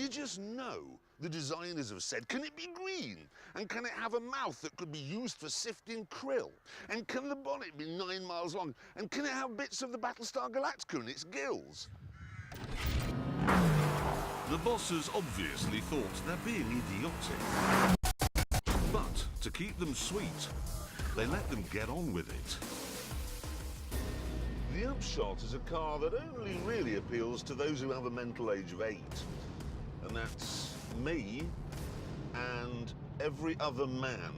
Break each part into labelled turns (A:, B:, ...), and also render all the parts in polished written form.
A: you just know the designers have said, can it be green? And can it have a mouth that could be used for sifting krill? And can the bonnet be 9 miles long? And can it have bits of the Battlestar Galactica in its gills?
B: The bosses obviously thought they're being idiotic. But to keep them sweet, they let them get on with it.
A: The Upshot is a car that only really appeals to those who have a mental age of 8. And that's me and every other man.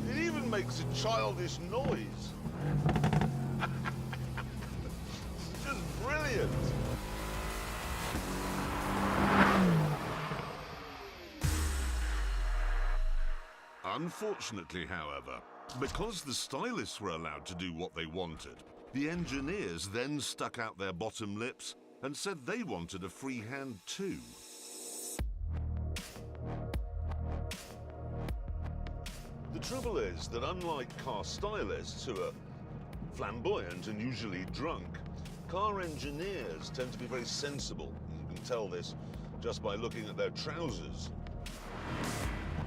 A: It even makes a childish noise. It's just brilliant.
B: Unfortunately, however, because the stylists were allowed to do what they wanted, the engineers then stuck out their bottom lips and said they wanted a free hand too.
A: The trouble is that unlike car stylists who are flamboyant and usually drunk, car engineers tend to be very sensible. You can tell this just by looking at their trousers.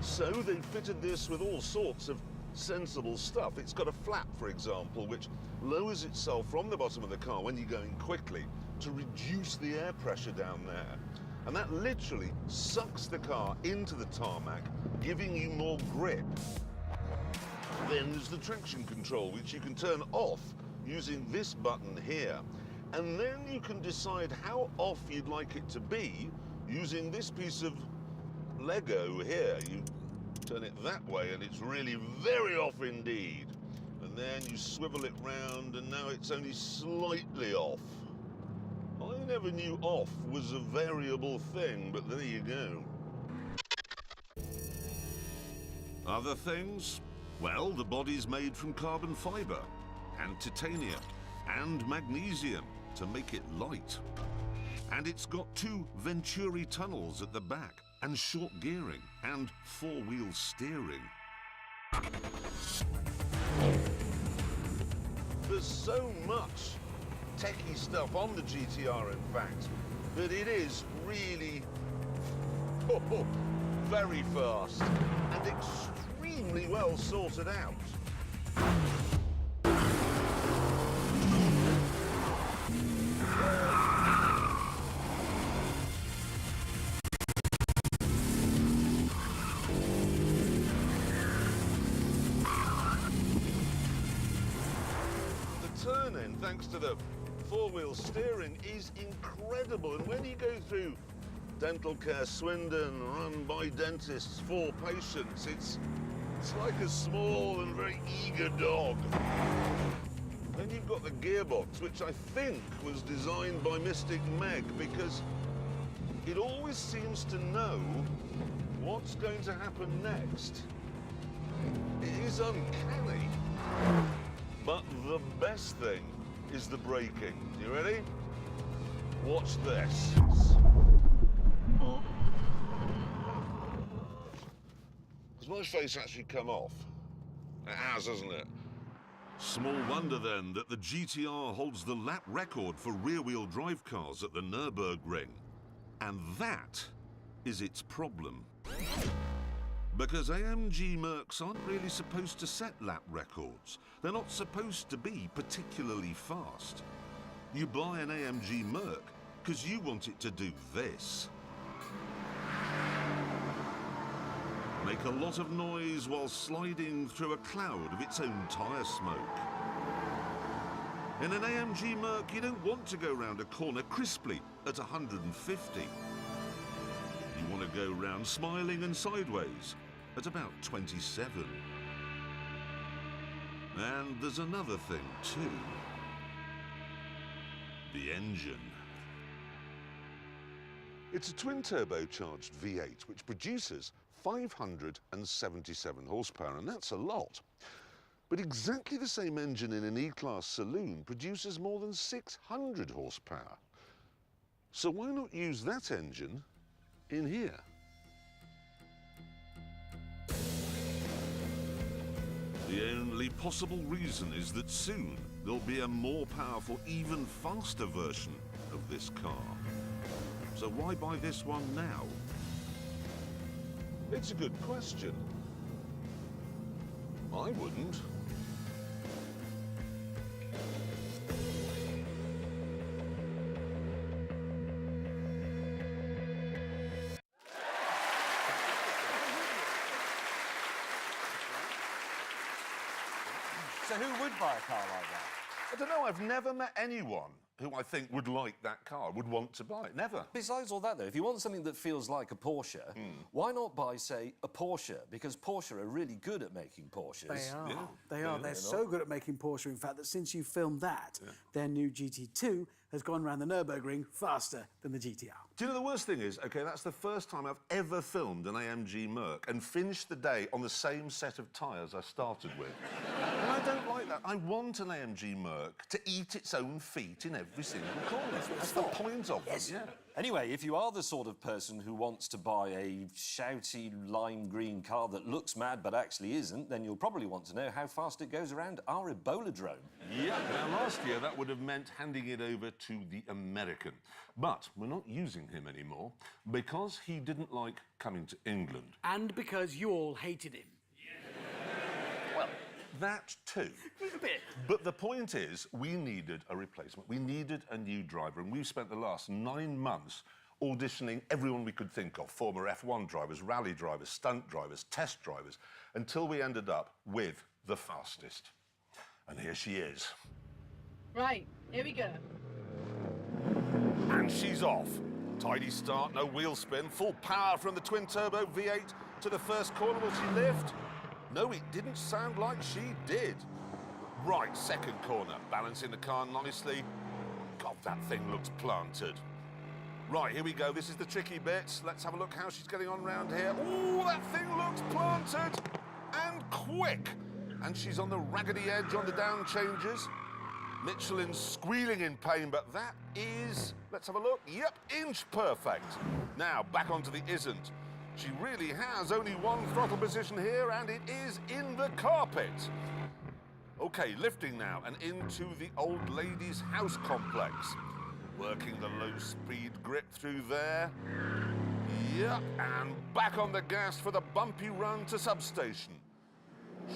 A: So they fitted this with all sorts of sensible stuff. It's got a flap, for example, which lowers itself from the bottom of the car when you're going quickly to reduce the air pressure down there. And that literally sucks the car into the tarmac, giving you more grip. Then there's the traction control, which you can turn off using this button here. And then you can decide how off you'd like it to be using this piece of Lego here. You turn it that way and it's really very off indeed. And then you swivel it round and now it's only slightly off. I never knew off was a variable thing, but there you go.
B: Other things? Well, the body's made from carbon fibre and titanium and magnesium to make it light. And it's got 2 Venturi tunnels at the back and short gearing and 4-wheel steering.
A: There's so much techie stuff on the GTR, in fact, that it is really very fast and extremely well sorted out. Turn-in, thanks to the 4-wheel steering, is incredible. And when you go through Dental Care Swindon, run by dentists for patients, it's like a small and very eager dog. Then you've got the gearbox, which I think was designed by Mystic Meg, because it always seems to know what's going to happen next. It is uncanny. But the best thing is the braking. You ready? Watch this. Has my face actually come off? It has, hasn't it?
B: Small wonder then that the GTR holds the lap record for rear-wheel drive cars at the Nürburgring. And that is its problem. Because AMG Mercs aren't really supposed to set lap records. They're not supposed to be particularly fast. You buy an AMG Merc because you want it to do this. Make a lot of noise while sliding through a cloud of its own tyre smoke. In an AMG Merc, you don't want to go round a corner crisply at 150. You want to go round smiling and sideways at about 27. And there's another thing too. The engine.
A: It's a twin-turbocharged V8 which produces 577 horsepower, and that's a lot. But exactly the same engine in an E-Class saloon produces more than 600 horsepower. So why not use that engine in here?
B: The only possible reason is that soon there'll be a more powerful, even faster version of this car. So why buy this one now?
A: It's a good question. I wouldn't.
C: So who would buy a car like that?
A: I don't know, I've never met anyone who I think would like that car, would want to buy it. Never.
C: Besides all that, though, if you want something that feels like a Porsche, why not buy, say, a Porsche? Because Porsche are really good at making Porsches.
D: They are.
A: Yeah.
D: They are. They're so good at making Porsche, in fact, that since you filmed that, their new GT2 has gone around the Nürburgring faster than the GTR.
A: Do you know the worst thing is, OK, that's the first time I've ever filmed an AMG Merc and finished the day on the same set of tyres I started with. And I don't like that. I want an AMG Merc to eat its own feet in every single corner. That's the point of it. Yeah.
C: Anyway, if you are the sort of person who wants to buy a shouty lime green car that looks mad but actually isn't, then you'll probably want to know how fast it goes around our Ebola drone.
A: Yeah, now last year that would have meant handing it over to the American. But we're not using him anymore because he didn't like coming to England.
D: And because you all hated him.
A: Well, that too.
D: A bit.
A: But the point is, we needed a replacement. We needed a new driver, and we've spent the last 9 months auditioning everyone we could think of, former F1 drivers, rally drivers, stunt drivers, test drivers, until we ended up with the fastest. And here she is.
E: Right, here we go.
A: And she's off. Tidy start, no wheel spin, full power from the twin-turbo V8 to the first corner. Will she lift? No, it didn't sound like she did. Right, second corner, balancing the car nicely. God, that thing looks planted. Right, here we go. This is the tricky bit. Let's have a look how she's getting on round here. Oh, that thing looks planted and quick. And she's on the raggedy edge on the down changes. Michelin's squealing in pain, but that is, let's have a look. Yep, inch perfect. Now, back onto the isn't. She really has only one throttle position here, and it is in the carpet. OK, lifting now and into the old lady's house complex. Working the low-speed grip through there. Yep, and back on the gas for the bumpy run to substation.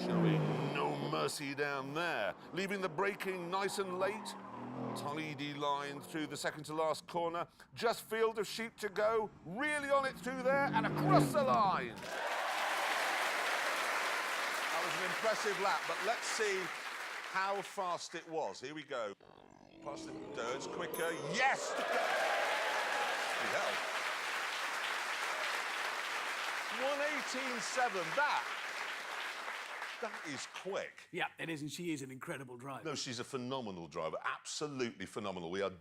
A: Showing no mercy down there. Leaving the braking nice and late. Tidy line through the second to last corner. Just field of sheep to go. Really on it through there and across the line. That was an impressive lap, but let's see how fast it was. Here we go. Past the dirts, quicker. Yes! Bloody hell. 1:18.7. That is quick.
D: Yeah, it is, and she is an incredible driver.
A: No, she's a phenomenal driver. Absolutely phenomenal. We are